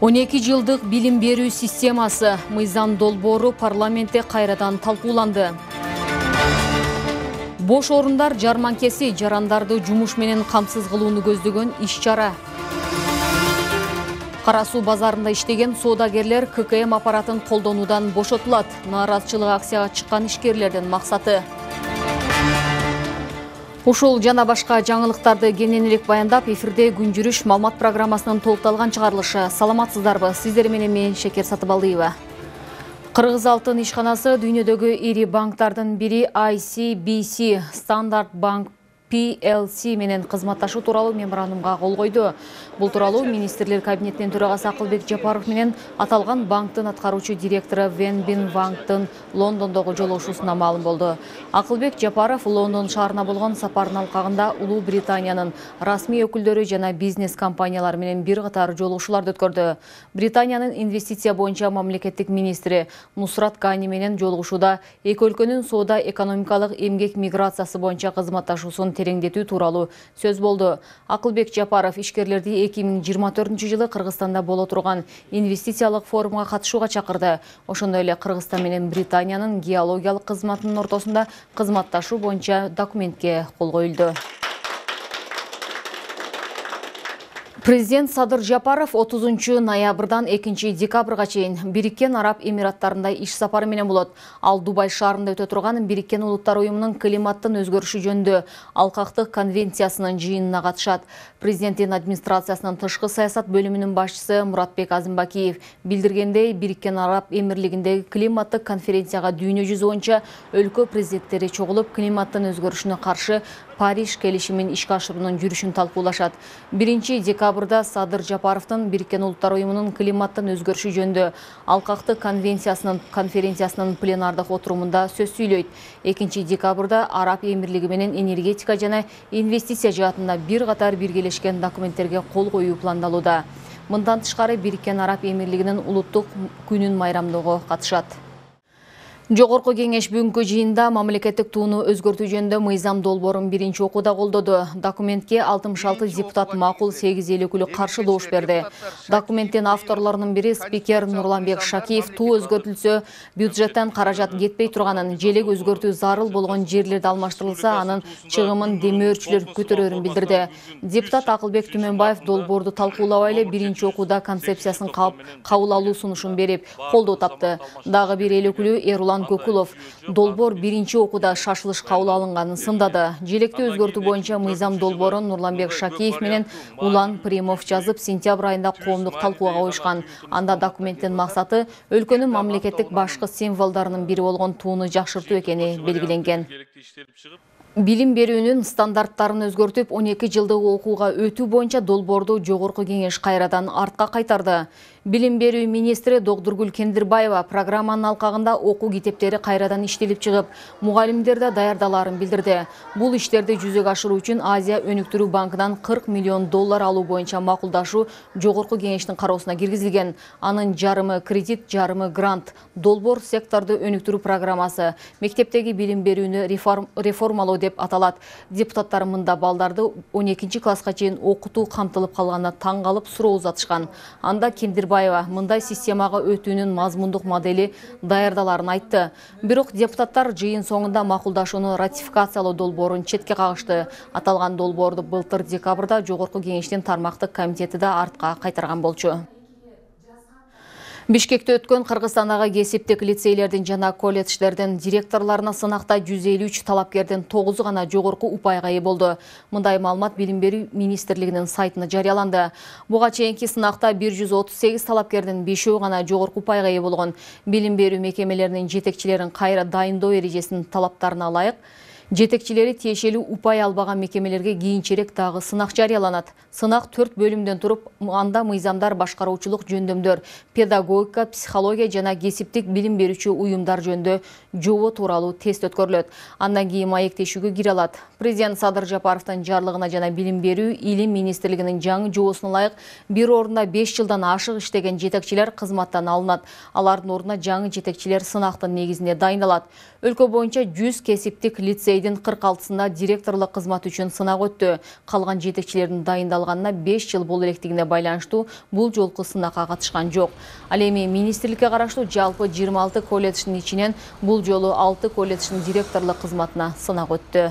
Он 12 жылдық билим берүү системасы мыйзам долбоору парламентте кайрадан талкууланды. Бош орундар жарманкеси жарандарды жумуш менен камсыз кылууну көздөгөн иш-чара. Кара суу базарында иштеген соодагерлер ККМ аппаратын колдонуудан бошотулат. Нааразычылык акцияга чыккан ишкерлердин максаты. Ушул жана башка жаңылыктарды кенен элек баяндап, эфирде күн жүрүш маалымат программасынын толукталган чыгарылышы. Саламатсыздарбы? Сиздер менен мен Шекер Сатыбалдыева. Кыргыз алтын ишканасы дүйнөдөгү ири банктардын бири ICBC Standard Bank PLC менен кызматташуу тууралуу меморандумга кол койду. Бул тууралуу министрлер кабинетинин төрагасы Акылбек Жапаров менен аталган банктын аткаруучу директору Вен Бин Вангтын Лондондогу жолугушуусунда маалым болду. Акылбек Жапаров Лондон шаарына болгон сапарынын алкагында Улуу Британиянын расмий өкүлдөрү жана бизнес компаниялар менен бир катар жолугушууларды өткөрдү. Британиянын инвестиция боюнча мамлекеттик министри Нусрат Гани менен жолугушууда эки өлкөнүн соода экономикалык эмгек миграциясы боюнча кызматташуусун тереңдетүү тууралуу сөз болду. Акылбек Жапаров ишкерлерди 2024 жылы Кыргызстанда боло турган инвестициялык форумга катышууга чакырды. Ошондой эле Кыргызстан менен Британиянын геологиялык кызматынын ортосунда кызматташуу боюнча документке кол коюлду. Президент Садыр Жапаров 30 ноябрдан 2 декабрга чейин Бириккен Араб Эмираттарында иш сапары менен болот. Ал Дубай шаарында өтө турган Бириккен Улуттар уюмунун климаттын өзгөрүшү жөнүндө алкактык конвенциясынын жыйынына катышат. Президенттин администрациясынын тышкы саясат бөлүмүнүн башчысы Муратбек Азымбакиев билдиргендей, Бириккен Араб Эмирлигиндеги климаттык конференцияга дүйнө жүзү боюнча өлкө президенттери чогулуп, климаттын өзгөрүшүнө каршы Париж келишимин ишке ашыруунун жүрүшүн талкуулашат. 1 декабрда Садыр Жапаровдун Бириккен Улуттар уюмунун климаттын өзгөрүшү жөнүндө алкактык конференциясынын пленардык отурумунда сөз сүйлөйт. 2 декабрда Араб Эмирлиги менен энергетика жана инвестиция жаатында бир катар биргелешкен документтерге кол коюу пландалууда. Мындан тышкары Бириккен Араб Эмирлигинин улуттук күнүн майрамдоого катышат. Жогорку кеңеш бүгүнкү жыйында мамлекеттик тууну өзгөртүү жөнүндө мыйзам долбоорун биринчи окууда колдоду. Документке 66 депутат макул, 8 эл өкүлү каршы добуш берди. Документтин авторлорунун бири спикер Нурланбек Шакиев туу өзгөртүлсө, бюджеттен каражат кетпей турганын, желек өзгөртүү зарыл болгон жерлерди алмаштырылса, анын чыгымын демөөрчүлөр көтөрөрүн билдирди. Депутат Акылбек Түмөнбаев долбоорду талкуулабай эле биринчи окууда концепциясын кабыл алуу сунушун берип, колдоо тапты. Дагы бир эл өкүлү Эрулан Көкулов долбоор биринчи окууда шашылыш кабыл алынганын сындады. Желекти өзгөртүү боюнча мыйзам долбоорун Нурланбек Шакиев менен Улан Примов жазып, сентябрь айында коомдук талкууга коюшкан. Анда документтин максаты өлкөнүн мамлекеттик башкы символдорунун бири болгон тууну жакшыртуу экени белгиленген. Билим берүүнүн стандарттарын өзгөртүп, 12 жылдык окууга өтүү боюнча долбоорду жогорку кеңеш кайрадан артка кайтарды. Билим берүү министри Догдургүл Кендирбаева программанын алкагында окуу китептери кайрадан иштелип чыгып, мугалимдерди даярдаларын билдирди. Бул иштерди жүзөгө ашыруу үчүн Азия өнүктүрүү банкынан $40 миллион алуу боюнча макулдашуу жогорку кеңештин кароосуна киргизилген. Анын жарымы кредит, жарымы грант. Долбоор секторду өнүктүрүү программасы мектептеги билим берүүнү реформалоо деп аталат. Депутаттар мында балдарды 12 класска чейин окутуу камтылып калганына таң калып суроо узатышкан. Анда Кендирбаева мындай системага өтүүнүн мазмундук модели даярдаларын айтты. Бирок депутаттар жыйын соңунда макулдашууну ратификациялоо долбоорун четке кагышты. Аталган долбоорду былтыр декабрда жогорку кеңештин тармактык комитети да артка кайтарган болчу. Бишкекте өткөн Кыргызстандагы кесиптик лицейлердин жана колледждердин директорлоруна сынакта 153 талапкердин 9 гана жогорку упайга ээ болду. Мындай маалымат Билим берүү министрлигинин сайтына жарыяланды. Буга чейинки сынакта 138 талапкердин 5 гана жогорку упайга ээ болгон. Билим берүү мекемелеринин жетекчилерин кайра дайындоо эрежесинин талаптарына ылайык Жетекчилери тиешелүү упай албаган мекемелерге кийинчерээк дагы сынак жарыяланат. Сынак 4 бөлүмдөн туруп, анда мыйзамдар, башкаруучулук жөндөмдөр, педагогика, психология жана кесиптик билим берүүчү уюмдар жөнүндө жобо тууралуу тест өткөрүлөт. Андан кийин маектешүүгө кире алат. Президент Садыр Жапаровдун жарлыгына жана билим берүү, илим министрлигинин жаңы жобосуна ылайык бир орунда 5 жылдан ашык иштеген жетекчилер кызматтан алынат. Алардын ордуна жаңы жетекчилер сынактын негизинде дайындалат. Өлкө боюнча 100 кесиптик лицейдин 46-сында директорлук кызмат үчүн сынак өттү. Калган жетекчилердин дайындалганына 5 жыл болуу электигине байланыштуу бул жолку сынакка катышкан жок. Ал эми министрликке караштуу жалпы 26 колледждин ичинен бул жолу 6 колледждин директорлук кызматына сынак өттү.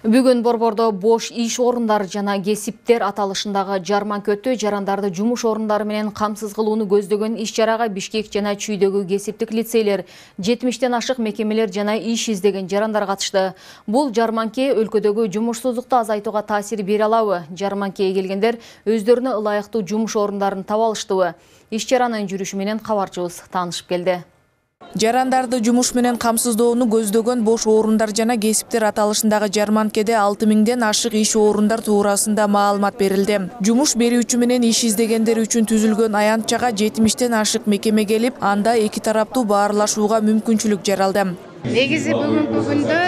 Бүгүн Борбордо бош иш орундары жана кесиптер аталышындагы жарманка өттү. Жарандарды жумуш орундары менен камсыз кылууну көздөгөн иш-чарага Бишкек жана Чүйдөгү кесиптик лицейлер, 70тен ашык мекемелер жана иш издеген жарандар катышты. Бул жарманке өлкөдөгү жумушсуздукту азайтууга таасир бере алабы? Жарманкеге келгендер өздөрүнө ылайыктуу жумуш орундарын таба алыштыбы? Иш-чаранын жүрүшү менен кабарчыбыз таанышып келди. Жарандарды жумуш менен камсыздоону көздөгөн бош орундар жана кесиптер аталышындагы жарманкеде 6000ден ашык иш орундар туурасында маалымат берилди. Жумуш берүүчү менен иш издегендер үчүн түзүлгөн аянтчага 70тен ашык мекеме келип, анда эки тараптуу баарлашууга мүмкүнчүлүк жаралды. Негизи бүгүнкү күндө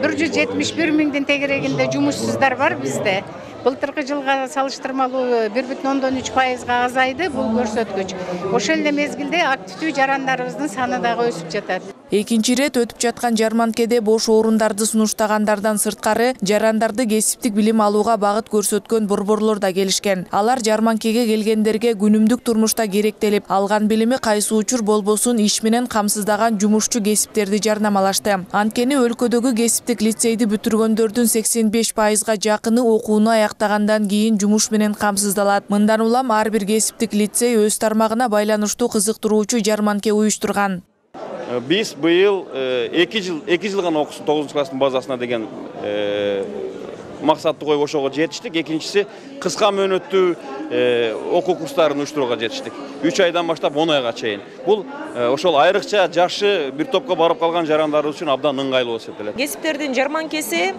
171 миңдин тегерегинде жумушсуздар бар бизде. Былтыркы жылга салыштырмалуу 1,3%га азайды бул көрсөткүч. Ошол эле мезгилде активдүү жарандарыбыздын саны дагы өсүп жатат. Экинчи ирет өтүп жаткан жарманкеде бош орундарды сунуштагандардан сырткары жарандарды кесиптик билим алууга багыт көрсөткөн борборлор да келишкен. Алар жарманкеге келгендерге күнүмдүк турмушта керектелип алган билими кайсы учур болбосун иш менен камсыздаган жумушчу кесиптерди жарнамалашты. Анткени өлкөдөгү кесиптик лицейди бүтүргөндөрдүн 85%га жакыны окууну аяктагандан кийин жумуш менен камсыздалат. Мындан улам ар бир кесиптик лицей өз тармагына байланыштуу кызыктыруучу жарманке уюштурган. Биз быйыл 2 жыл гана окуsun 9 класстын базасына деген максатты коюп ошого жетиштик. Экинчиси кыска мөөнөттүү окуу курстарын уюштурууга жетиштик. 3 айдан баштап 10 айга чейин. Бул ошол айрыкча жашы бир топко барып калган жарандарыбыз үчүн абдан ыңгайлуу болуп эсептелет. Кесиптердин жарманкеси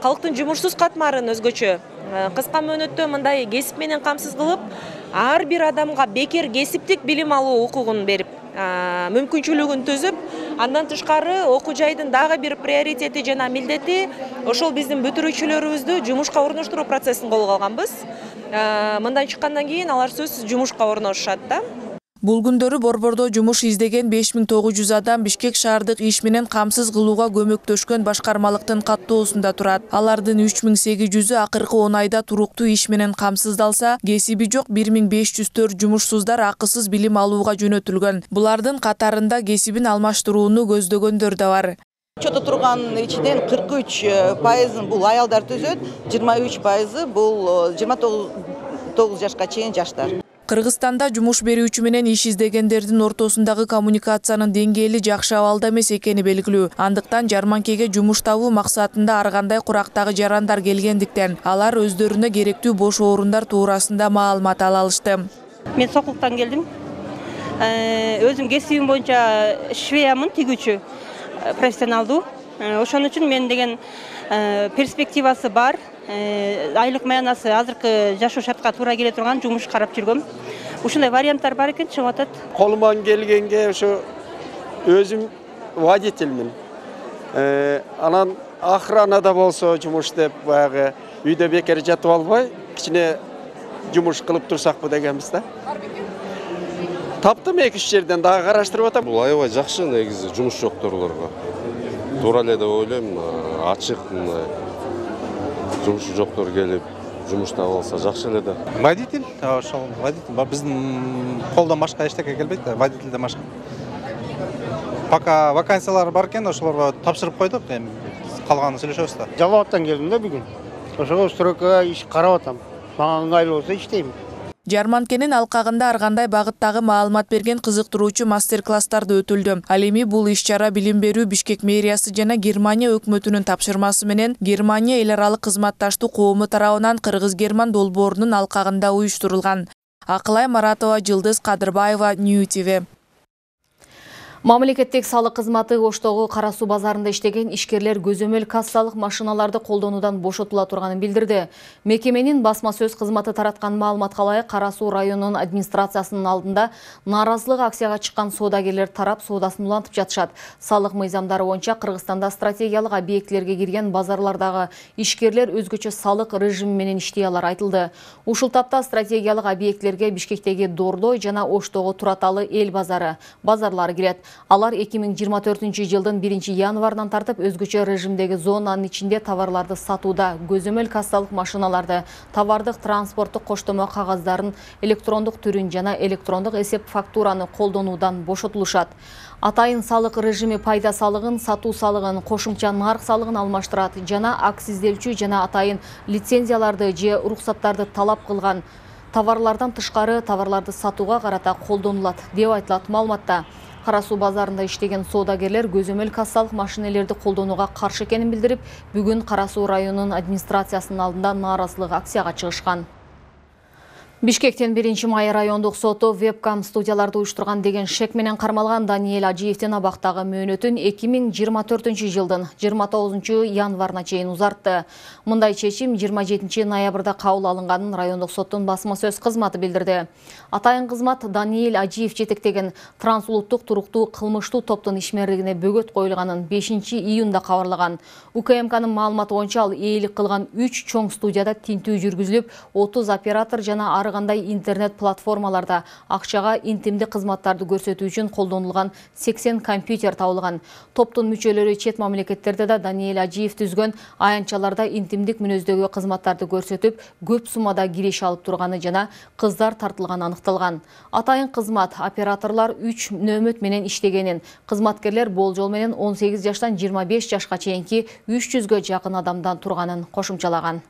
калктын жумушсуз катмарын өзгөчө кыска мөөнөттө мындай кесип менен камсыз кылып, ар бир адамга бекер кесиптик билим алуу укугун берип, мүмкүнчүлүгүн түзүп, андан тышкары окуу жайдын дагы бир приоритети жана милдети ошол биздин бүтүрүүчүлөрүбүздү жумушка орноштуруу процессин колго алганбыз. Мындан чыккандан кийин алар сөзсүз жумушка орношушат да. Бул күндөрү Борбордо жумуш издеген 5900 адам Бишкек шаардык иш менен камсыз кылууга көмөктөшкөн башкармалыктын каттоосунда турат. Алардын 3800-ü акыркы 10 айда туруктуу иш менен камсыздалса, кесиби жок 1504 жумушсуздар акысыз билим алууга жөнөтүлгөн. Булардын катарында кесибин алмаштырууну көздөгөндөр да бар. Чото турган ичинен 43% бул аялдар түзөт, 23% бул 29 жашка чейин жаштар. Кыргызстанда жумуш берүүчү менен иш издегендердин ортосундагы коммуникациянын деңгээли жакшы абалда эмес экени белгилүү. Андыктан жарманкеге жумуш табуу максатында ар кандай курактагы жарандар келгендиктен алар өздөрүнө керектүү бош орундар туурасында маалымат ала алышты. Мен Сокулуктан келдим. Өзүм кесибим боюнча швеямын, тигүүчү, профессионалдуу. Ошон үчүн мен деген перспективасы бар. Айлык маянасы азыркы жашоо шартка туура келе турган жумуш карап жүргөм. Ушундай варианттар бар экен, чыгып атат. Колуман келгенге ошо өзүм водительмин. Анан охранада болсо жумуш деп баягы үйдө бекер жатып албай, кичине жумуш кылып турсакпы дегенбиз да. Таптым 2-3 жерден дагы караштырып атам. Бул аябай жакшы негизи жумуш жокторлорго. Туура эле деп ойлойм, ачык жумушу жоктор келип, жумуш таап алса жакшы эле да. Водитель, ошол водитель биздин колдон башка эчтеке келбейт да, водительден башка. Пока вакансиялар бар экен, ошолорго тапшырып койдук, эми калганын сүйлөшөбүз да. Жалал абадтан келдим да бүгүн. Ошого стройкага иш карап атам. Мага ыңгайлуу болсо иштейм. Жарманкенин алкагында ар кандай багыттагы маалымат берген кызыктыруучу мастер-класстарды өтүлдү. Ал эми бул иш-чара билим берүү Бишкек мэриясы жана Германия өкмөтүнүн тапшырмасы менен Германия эл аралык кызматташтуу коому тарабынан Кыргыз-Герман долбоорунун алкагында уюштурулган. Акылай Маратова, Жылдыз Кадырбаева, Нью ТВ. Мамлекеттик салык кызматы Оштогу Кара Суу базарында иштеген ишкерлер көзөмөл кассалык машиналарды колдонуудан бошотула турганын билдирди. Мекеменин басма сөз кызматы тараткан маалыматка ылайык Кара Суу районунун администрациясынын алдында нааразылык акцияга чыккан соодагерлер тарап соодасын улантып жатышат. Салык мыйзамдары боюнча Кыргызстанда стратегиялык объектилерге кирген базарлардагы ишкерлер өзгөчө салык режими менен иштей алары айтылды. Ушул тапта стратегиялык объектилерге Бишкектеги Дордой жана Оштогу Тураталы эл базарлары кирет. Алар 2024 жылдын 1 январынан тартып өзгөчө режимдеги зонанын ичинде товарларды сатууда көзөмөл кассалык машиналарды, товардык транспорттук коштомо кагаздарын, электрондук түрүн жана электрондук эсеп фактураны колдонуудан бошотулушат. Атайын салык режими пайда салыгын, сатуу салыгын, кошумча нарк салыгын алмаштырат жана акцизделчү жана атайын лицензияларды же уруксаттарды талап кылган товарлардан тышкары товарларды сатууга карата колдонулат деп айтылат маалыматта. Кара Суу базарында иштеген соодагерлер көзөмөл кассалык машинелерди колдонууга каршы экенин билдирип, бүгүн Кара Суу районунун администрациясынын алдында нааразылык акцияга чыгышкан. Бишкектен 1 май райондук соту вебкам студияларды уюштурган деген шек менен кармалган Даниэль Ажиевдин абактагы мөөнөтүн 2024 жылдын 29 январына чейин узартты. Мындай чечим 27 ноябрда кабыл алынганын райондук соттун басма сөз кызматы билдирди. Атайын кызмат Даниэль Ажиев жетектеген трансулуттук туруктуу кылмыштуу топтун ишмерлигине бөгөт коюлганын 5 июнда кабарлаган. УКМКнын маалыматы боюнча ал ээлик кылган 3 чоң студияда тинтүү жүргүзүлүп, 30 оператор жана кандай интернет платформаларда акчага интимдик кызматтарды көрсөтүү үчүн колдонулган 80 компьютер табылган. Топтун мүчөлөрү чет мамлекеттерде да Даниэль Ажиев түзгөн аянтчаларда интимдик мүнөздөгү кызматтарды көрсөтүп, көп суммада киреш алып турганы жана кыздар тартылганы аныкталган. Атайын кызмат операторлор 3 нөмөт менен иштегенин, кызматкерлер болжол менен 18 жаштан 25 жашка чейинки 300гө жакын адамдан турганын кошумчалаган.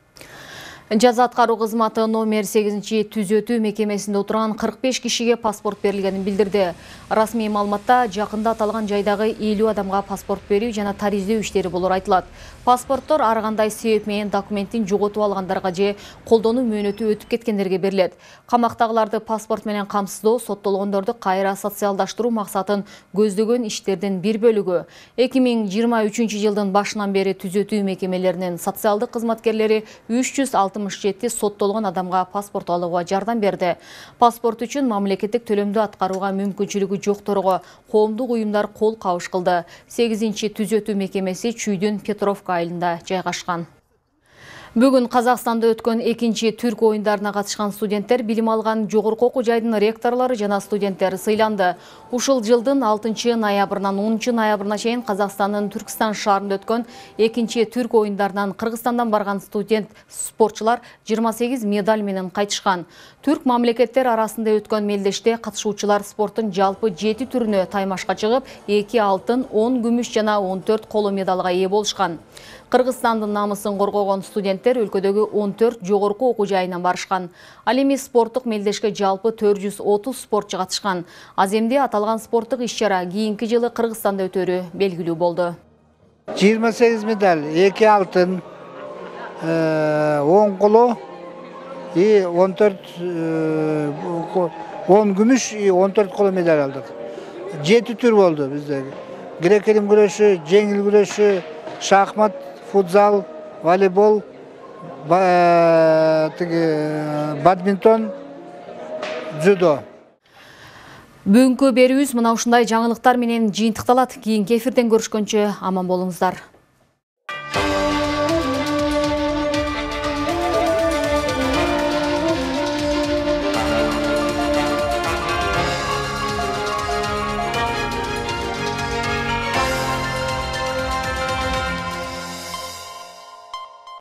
Жаза аткаруу кызматы номер 8 түзөтүү мекемесинде отурган 45 кишиге паспорт берилгенин билдирди. Расмий маалыматта жакында аталган жайдагы 50 адамга паспорт берүү жана тариздөө иштери болор айтылат. Паспорттор ар кандай себеп менен документтин жоготуп алгандарга же колдонуу мөөнөтү өтүп кеткендерге берилет. Камактагыларды паспорт менен камсыздоо соттолгондорду кайра социалдаштыруу максатын көздөгөн иштердин бир бөлүгү. 2023 жылдын башынан бери түзөтүү мекемелеринин социалдык кызматкерлери 367 соттолгон адамга паспорт алууга жардам берди. Паспорт үчүн мамлекеттик төлөмдү аткарууга мүмкүнчүлүгү жокторго коомдук уюмдар кол кабыш кылды. 8 түзөтүү мекемеси Чүйдүн Петровка айылында жайгашкан. Бүгүн Казакстанда өткөн 2 түрк оюндарына катышкан студенттер, билим алган жогорку окуу жайдын ректорлору жана студенттери сыйланды. Ушул жылдын 6 ноябрынан 10 ноябрына чейин Казакстандын Түркстан шаарында өткөн 2 түрк оюндарынан Кыргызстандан барган студент спортчулар 28 медаль менен кайтышкан. Түрк мамлекеттер арасында өткөн мелдеште катышуучулар спорттун жалпы 7 түрүнө таймашка чыгып, 2 алтын, 10 күмүш жана 14 коло медалга ээ болушкан. Кыргызстандын намысын коргогон студенттер өлкөдөгү 14 жогорку окуу жайынан барышкан. Ал эми спорттук мелдешке жалпы 430 спортчу катышкан. Аземде аталган спорттук иш-чара кийинки жылы Кыргызстанда өтөрү белгилүү болду. 28 медаль, 2 алтын, 10 коло, 14 10 күмүш, 14 коло медаль алдык. 7 түр болду бизде. Грек-рим күрөшү, жеңил күрөшү, шахмат, футзал, волейбол, бадминтон, дзюдо. Бүгүнкү берүүбүз мына ушундай жаңылыктар менен жыйынтыкталат. Кийинки эфирден көрүшкөнчө аман болуңуздар.